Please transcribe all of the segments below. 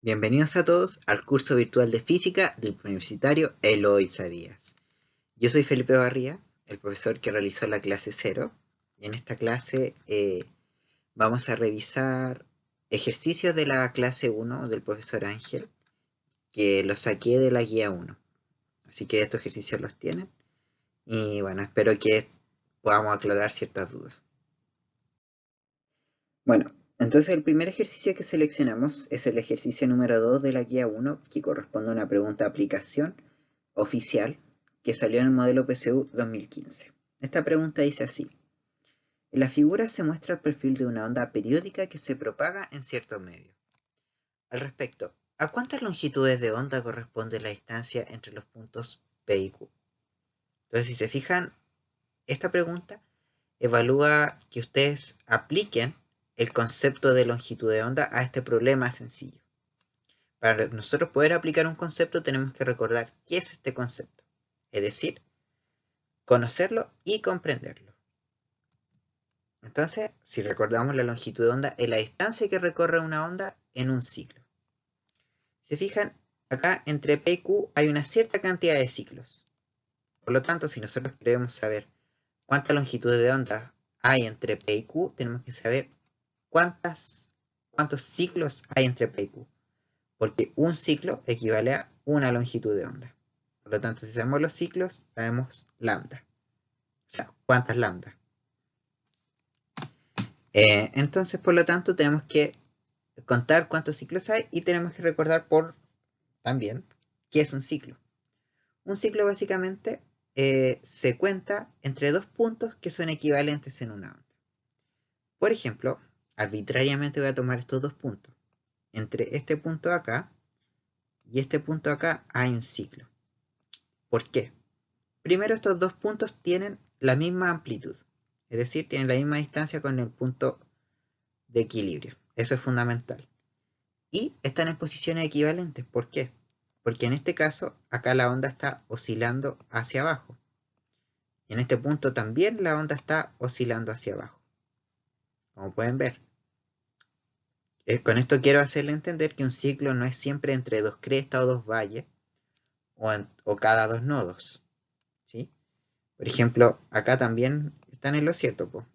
Bienvenidos a todos al curso virtual de física del universitario Eloisa Díaz. Yo soy Felipe Barría, el profesor que realizó la clase 0. Y en esta clase vamos a revisar ejercicios de la clase 1 del profesor Ángel, que los saqué de la guía 1. Así que estos ejercicios los tienen. Y bueno, espero que podamos aclarar ciertas dudas. Bueno, entonces el primer ejercicio que seleccionamos es el ejercicio número 2 de la guía 1, que corresponde a una pregunta de aplicación oficial que salió en el modelo PSU 2015. Esta pregunta dice así: en la figura se muestra el perfil de una onda periódica que se propaga en cierto medio. Al respecto, ¿a cuántas longitudes de onda corresponde la distancia entre los puntos P y Q? Entonces, si se fijan, esta pregunta evalúa que ustedes apliquen el concepto de longitud de onda a este problema sencillo. Para nosotros poder aplicar un concepto tenemos que recordar qué es este concepto, es decir, conocerlo y comprenderlo. Entonces, si recordamos, la longitud de onda es la distancia que recorre una onda en un ciclo. Si se fijan, acá entre P y Q hay una cierta cantidad de ciclos. Por lo tanto, si nosotros queremos saber cuánta longitud de onda hay entre P y Q, tenemos que saber cuántos ciclos hay entre P y Q. Porque un ciclo equivale a una longitud de onda. Por lo tanto, si sabemos los ciclos, sabemos lambda. O sea, cuántas lambda. Entonces, por lo tanto, tenemos que contar cuántos ciclos hay y tenemos que recordar también qué es un ciclo. Un ciclo básicamente se cuenta entre dos puntos que son equivalentes en una onda. Por ejemplo, arbitrariamente voy a tomar estos dos puntos. Entre este punto acá y este punto acá hay un ciclo. ¿Por qué? Primero, estos dos puntos tienen la misma amplitud, es decir, tienen la misma distancia con el punto de equilibrio. Eso es fundamental. Y están en posiciones equivalentes. ¿Por qué? Porque en este caso, acá la onda está oscilando hacia abajo. Y en este punto también la onda está oscilando hacia abajo. Como pueden ver. Con esto quiero hacerle entender que un ciclo no es siempre entre dos crestas o dos valles, o cada dos nodos. ¿Sí? Por ejemplo, acá también están en lo cierto.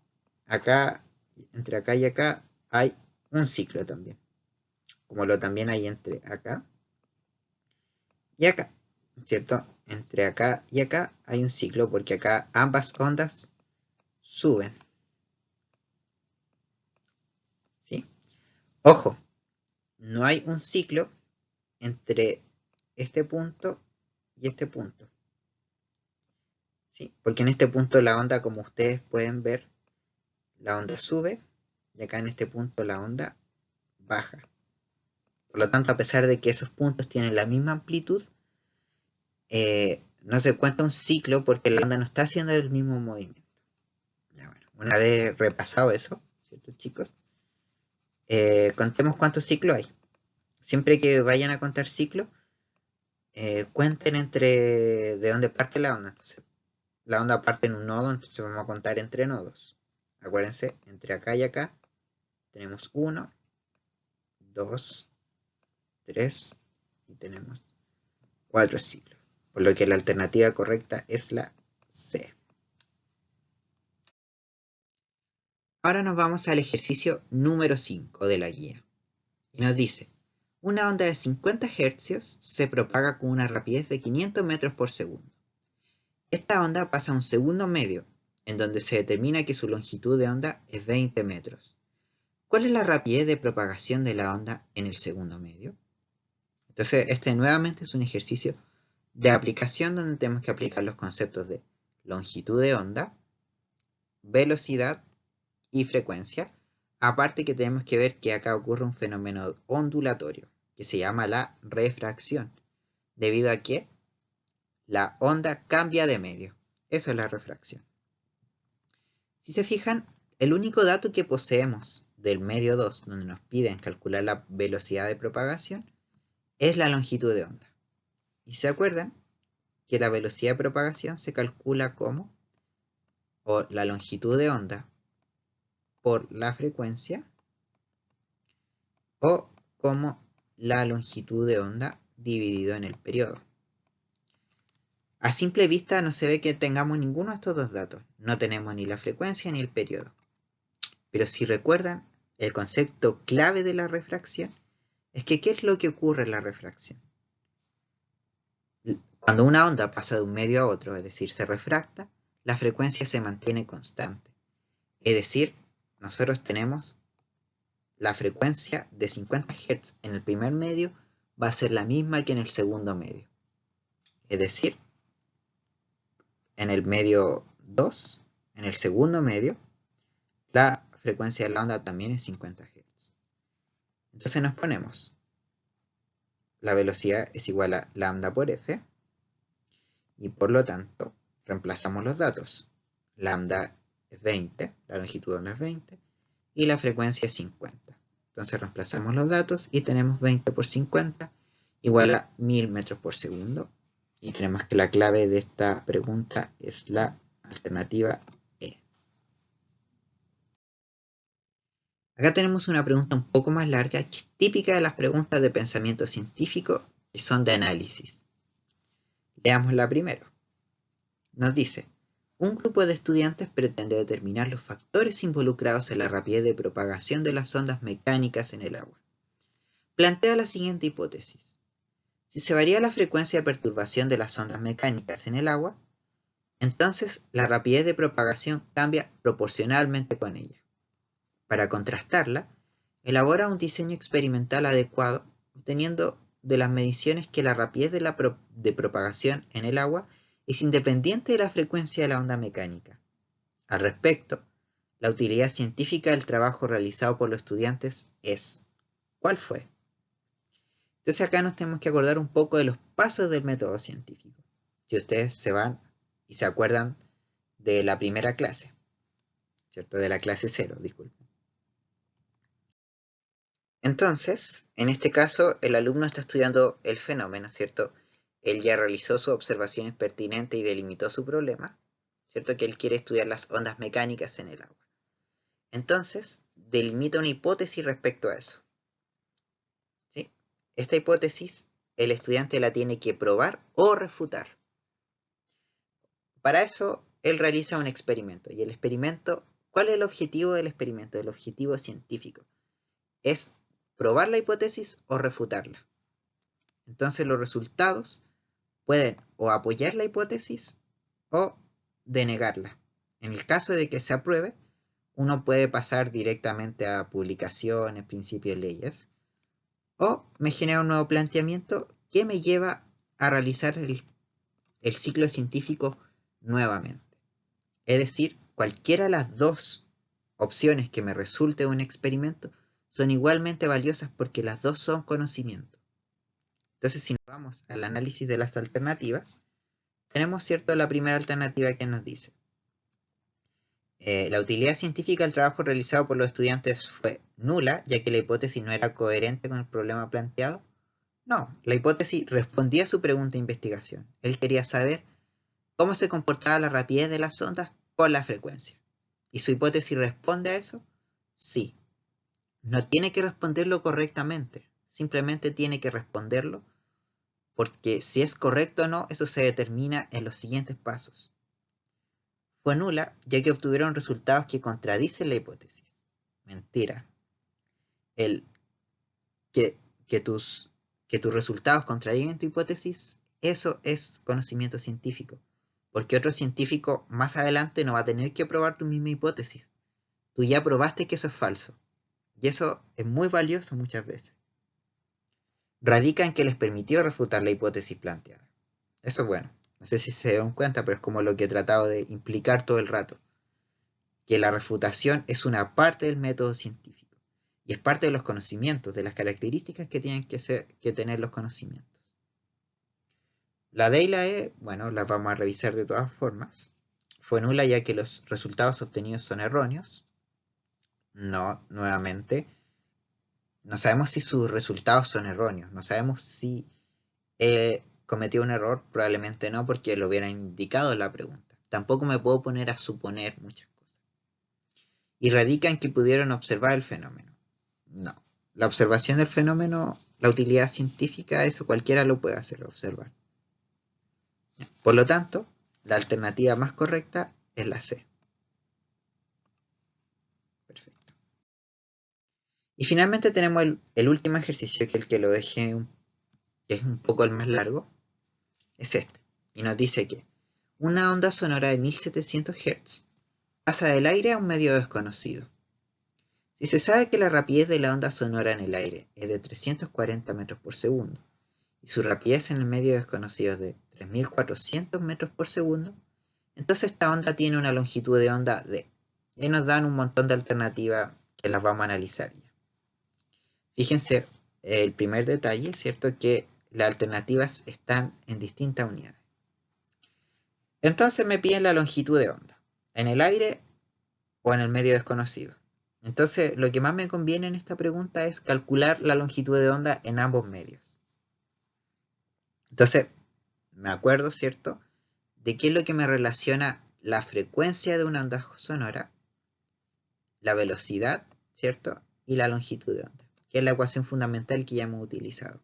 Acá, entre acá y acá, hay un ciclo también. Como lo también hay entre acá y acá, ¿cierto? Entre acá y acá hay un ciclo porque acá ambas ondas suben. ¿Sí? Ojo, no hay un ciclo entre este punto y este punto. ¿Sí? Porque en este punto la onda, como ustedes pueden ver, la onda sube y acá en este punto la onda baja. Por lo tanto, a pesar de que esos puntos tienen la misma amplitud, no se cuenta un ciclo porque la onda no está haciendo el mismo movimiento. Ya, bueno, una vez repasado eso, ¿cierto, chicos? Contemos cuántos ciclos hay. Siempre que vayan a contar ciclos, cuenten de dónde parte la onda. Entonces, la onda parte en un nodo, entonces vamos a contar entre nodos. Acuérdense, entre acá y acá tenemos 1, 2, 3 y tenemos 4 ciclos. Por lo que la alternativa correcta es la C. Ahora nos vamos al ejercicio número 5 de la guía. Y nos dice: una onda de 50 Hz se propaga con una rapidez de 500 metros por segundo. Esta onda pasa a un segundo medio, en donde se determina que su longitud de onda es 20 metros. ¿Cuál es la rapidez de propagación de la onda en el segundo medio? Entonces, este nuevamente es un ejercicio de aplicación donde tenemos que aplicar los conceptos de longitud de onda, velocidad y frecuencia. Aparte que tenemos que ver que acá ocurre un fenómeno ondulatorio que se llama la refracción, debido a que la onda cambia de medio. Eso es la refracción. Si se fijan, el único dato que poseemos del medio 2, donde nos piden calcular la velocidad de propagación, es la longitud de onda. Y se acuerdan que la velocidad de propagación se calcula como la longitud de onda por la frecuencia, o como la longitud de onda dividido en el periodo. A simple vista no se ve que tengamos ninguno de estos dos datos. No tenemos ni la frecuencia ni el periodo. Pero si recuerdan, el concepto clave de la refracción es que ¿qué es lo que ocurre en la refracción? Cuando una onda pasa de un medio a otro, es decir, se refracta, la frecuencia se mantiene constante. Es decir, nosotros tenemos la frecuencia de 50 Hz en el primer medio va a ser la misma que en el segundo medio. Es decir, en el medio 2, en el segundo medio, la frecuencia de la onda también es 50 Hz. Entonces nos ponemos, la velocidad es igual a lambda por f, y por lo tanto reemplazamos los datos. Lambda es 20, la longitud de onda es 20, y la frecuencia es 50. Entonces reemplazamos los datos y tenemos 20 por 50 igual a 1000 metros por segundo. Y tenemos que la clave de esta pregunta es la alternativa E. Acá tenemos una pregunta un poco más larga que es típica de las preguntas de pensamiento científico y son de análisis. Leámosla primero. Nos dice, un grupo de estudiantes pretende determinar los factores involucrados en la rapidez de propagación de las ondas mecánicas en el agua. Plantea la siguiente hipótesis. Si se varía la frecuencia de perturbación de las ondas mecánicas en el agua, entonces la rapidez de propagación cambia proporcionalmente con ella. Para contrastarla, elabora un diseño experimental adecuado, obteniendo de las mediciones que la rapidez de propagación en el agua es independiente de la frecuencia de la onda mecánica. Al respecto, la utilidad científica del trabajo realizado por los estudiantes es ¿cuál fue? Entonces acá nos tenemos que acordar un poco de los pasos del método científico. Si ustedes se van y se acuerdan de la primera clase, ¿cierto? De la clase 0, disculpen. Entonces, en este caso, el alumno está estudiando el fenómeno, ¿cierto? Él ya realizó sus observaciones pertinentes y delimitó su problema, ¿cierto? Que él quiere estudiar las ondas mecánicas en el agua. Entonces, delimita una hipótesis respecto a eso. ¿Sí? Esta hipótesis, el estudiante la tiene que probar o refutar. Para eso, él realiza un experimento. Y el experimento, ¿cuál es el objetivo del experimento? El objetivo científico es probar la hipótesis o refutarla. Entonces los resultados pueden o apoyar la hipótesis o denegarla. En el caso de que se apruebe, uno puede pasar directamente a publicaciones, principios, leyes, o me genera un nuevo planteamiento que me lleva a realizar el ciclo científico nuevamente. Es decir, cualquiera de las dos opciones que me resulte un experimento son igualmente valiosas porque las dos son conocimiento. Entonces, si nos vamos al análisis de las alternativas, tenemos, ¿cierto?, la primera alternativa que nos dice la utilidad científica del trabajo realizado por los estudiantes fue nula, ya que la hipótesis no era coherente con el problema planteado. No, la hipótesis respondía a su pregunta de investigación. Él quería saber cómo se comportaba la rapidez de las ondas con la frecuencia. ¿Y su hipótesis responde a eso? Sí. No tiene que responderlo correctamente, simplemente tiene que responderlo porque si es correcto o no, eso se determina en los siguientes pasos. Fue nula, ya que obtuvieron resultados que contradicen la hipótesis. Mentira. El que tus resultados contradigan tu hipótesis, eso es conocimiento científico. Porque otro científico más adelante no va a tener que probar tu misma hipótesis. Tú ya probaste que eso es falso. Y eso es muy valioso muchas veces. Radica en que les permitió refutar la hipótesis planteada. Eso es bueno. No sé si se dan cuenta, pero es como lo que he tratado de implicar todo el rato. Que la refutación es una parte del método científico. Y es parte de los conocimientos, de las características que tienen que tener los conocimientos. La D y la E, bueno, las vamos a revisar de todas formas. Fue nula ya que los resultados obtenidos son erróneos. No, nuevamente. No sabemos si sus resultados son erróneos. No sabemos si cometió un error. Probablemente no, porque lo hubieran indicado en la pregunta. Tampoco me puedo poner a suponer muchas cosas. Y radica en que pudieron observar el fenómeno. No. La observación del fenómeno la utilidad científica, eso cualquiera lo puede hacer, observar. Por lo tanto, la alternativa más correcta es la C. Perfecto. Y finalmente tenemos el último ejercicio, que es el que lo dejé, que es un poco el más largo, es este. Y nos dice que una onda sonora de 1700 Hz pasa del aire a un medio desconocido. Si se sabe que la rapidez de la onda sonora en el aire es de 340 metros por segundo y su rapidez en el medio desconocido es de 3400 metros por segundo, entonces esta onda tiene una longitud de onda d. Y nos dan un montón de alternativas que las vamos a analizar ya. Fíjense el primer detalle, ¿cierto? Que las alternativas están en distintas unidades. Entonces me piden la longitud de onda, en el aire o en el medio desconocido. Entonces, lo que más me conviene en esta pregunta es calcular la longitud de onda en ambos medios. Entonces, me acuerdo, ¿cierto?, de qué es lo que me relaciona la frecuencia de una onda sonora, la velocidad, ¿cierto?, y la longitud de onda, que es la ecuación fundamental que ya hemos utilizado.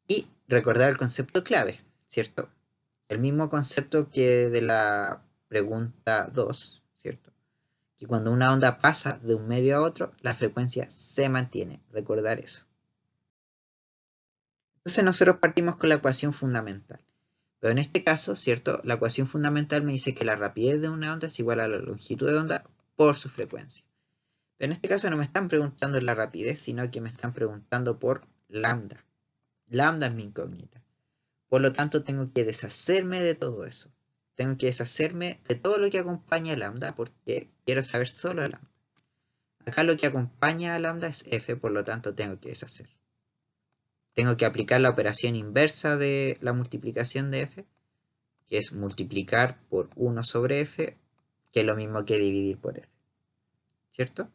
Y recordar el concepto clave, ¿cierto? El mismo concepto que de la pregunta 2, ¿cierto? Que cuando una onda pasa de un medio a otro, la frecuencia se mantiene. Recordar eso. Entonces nosotros partimos con la ecuación fundamental. Pero en este caso, ¿cierto? La ecuación fundamental me dice que la rapidez de una onda es igual a la longitud de onda por su frecuencia. Pero en este caso no me están preguntando la rapidez, sino que me están preguntando por lambda. Lambda es mi incógnita. Por lo tanto, tengo que deshacerme de todo eso. Tengo que deshacerme de todo lo que acompaña a lambda porque quiero saber solo a lambda. Acá lo que acompaña a lambda es f, por lo tanto tengo que deshacer. Tengo que aplicar la operación inversa de la multiplicación de f, que es multiplicar por 1 sobre f, que es lo mismo que dividir por f. ¿Cierto?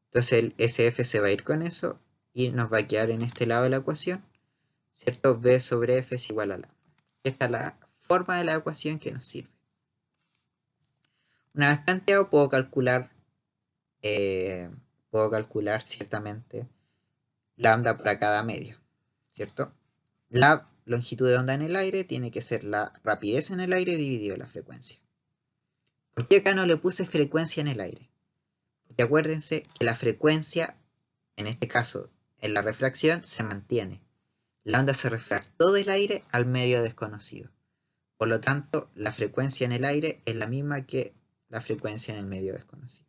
Entonces el SF se va a ir con eso y nos va a quedar en este lado de la ecuación, ¿cierto? B sobre f es igual a lambda. Esta es la forma de la ecuación que nos sirve. Una vez planteado, puedo calcular ciertamente lambda para cada medio, ¿cierto? La longitud de onda en el aire tiene que ser la rapidez en el aire dividido la frecuencia. ¿Por qué acá no le puse frecuencia en el aire? Porque acuérdense que la frecuencia, en este caso, en la refracción, se mantiene. La onda se refractó del aire al medio desconocido. Por lo tanto, la frecuencia en el aire es la misma que la frecuencia en el medio desconocido.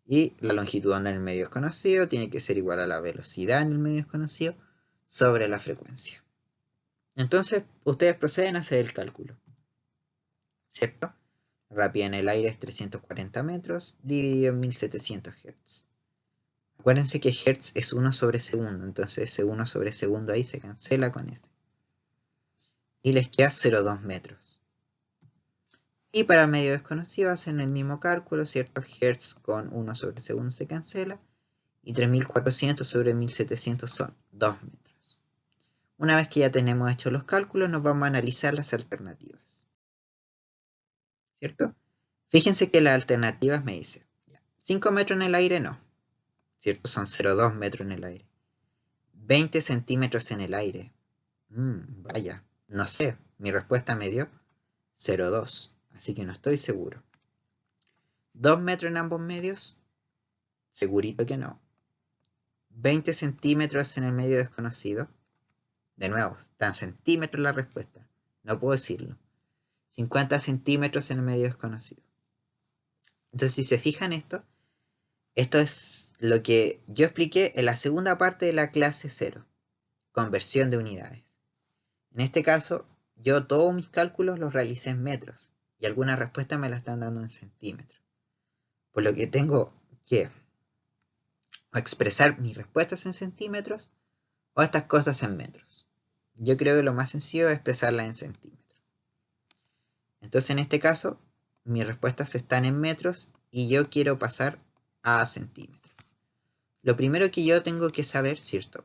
Y la longitud de onda en el medio desconocido tiene que ser igual a la velocidad en el medio desconocido sobre la frecuencia. Entonces, ustedes proceden a hacer el cálculo, ¿cierto? La rapidez en el aire es 340 metros dividido en 1700 Hz. Acuérdense que Hz es 1 sobre segundo, entonces ese 1 sobre segundo ahí se cancela con ese. Y les queda 0,2 metros. Y para el medio desconocido hacen el mismo cálculo, ¿cierto? Hz con 1 sobre segundo se cancela. Y 3400 sobre 1700 son 2 metros. Una vez que ya tenemos hechos los cálculos, nos vamos a analizar las alternativas. ¿Cierto? Fíjense que las alternativas me dicen 5 metros en el aire no, ¿cierto? Son 0,2 metros en el aire. 20 centímetros en el aire. Vaya, no sé, mi respuesta me dio 0,2, así que no estoy seguro. 2 metros en ambos medios, segurito que no. 20 centímetros en el medio desconocido. De nuevo, está en centímetros la respuesta, no puedo decirlo. 50 centímetros en el medio desconocido. Entonces, si se fijan esto es lo que yo expliqué en la segunda parte de la clase 0, conversión de unidades. En este caso, yo todos mis cálculos los realicé en metros y algunas respuestas me las están dando en centímetros. Por lo que tengo que expresar mis respuestas en centímetros o estas cosas en metros. Yo creo que lo más sencillo es expresarlas en centímetros. Entonces, en este caso, mis respuestas están en metros y yo quiero pasar a centímetros. Lo primero que yo tengo que saber, ¿cierto?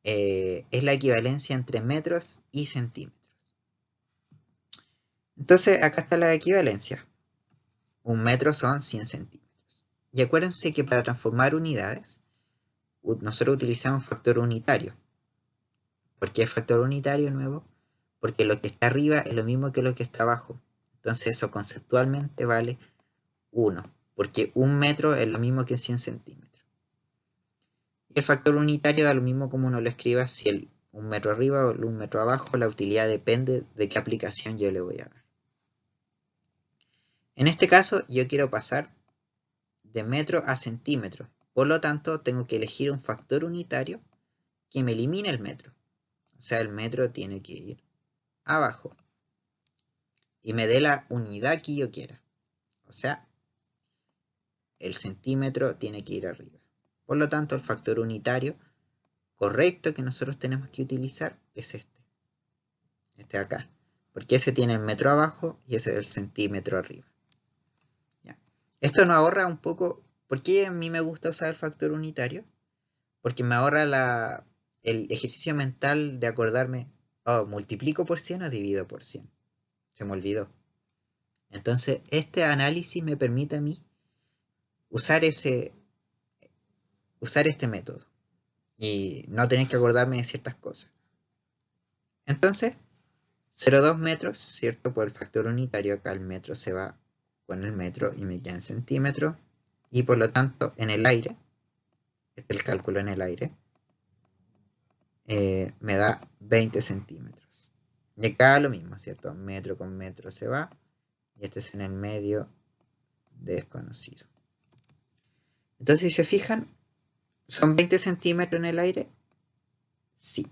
Es la equivalencia entre metros y centímetros. Entonces, acá está la equivalencia. Un metro son 100 centímetros. Y acuérdense que para transformar unidades, nosotros utilizamos factor unitario. ¿Por qué factor unitario nuevo? Porque lo que está arriba es lo mismo que lo que está abajo. Entonces eso conceptualmente vale 1, porque 1 metro es lo mismo que 100 centímetros. Y el factor unitario da lo mismo como uno lo escriba, si el 1 metro arriba o el 1 metro abajo, la utilidad depende de qué aplicación yo le voy a dar. En este caso yo quiero pasar de metro a centímetro, por lo tanto tengo que elegir un factor unitario que me elimine el metro. O sea, el metro tiene que ir abajo y me dé la unidad que yo quiera. O sea, el centímetro tiene que ir arriba. Por lo tanto, el factor unitario correcto que nosotros tenemos que utilizar es este de acá, porque ese tiene el metro abajo y ese es el centímetro arriba. ¿Ya? Esto nos ahorra un poco. ¿Por qué a mí me gusta usar el factor unitario? Porque me ahorra el ejercicio mental de acordarme, oh, multiplico por 100 o divido por 100. Se me olvidó. Entonces, este análisis me permite a mí usar este método y no tener que acordarme de ciertas cosas. Entonces, 0,2 metros, ¿cierto? Por el factor unitario, acá el metro se va con el metro y me queda en centímetros. Y por lo tanto, en el aire, este es el cálculo en el aire, me da 20 centímetros. Y acá lo mismo, ¿cierto? Metro con metro se va. Y este es en el medio desconocido. Entonces, si se fijan, ¿son 20 centímetros en el aire? Sí.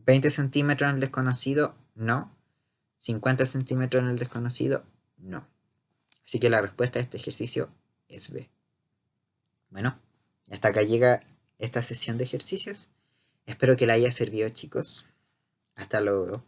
20 centímetros en el desconocido, no. 50 centímetros en el desconocido, no. Así que la respuesta a este ejercicio es B. Bueno, hasta acá llega esta sesión de ejercicios. Espero que la haya servido, chicos. Hasta luego.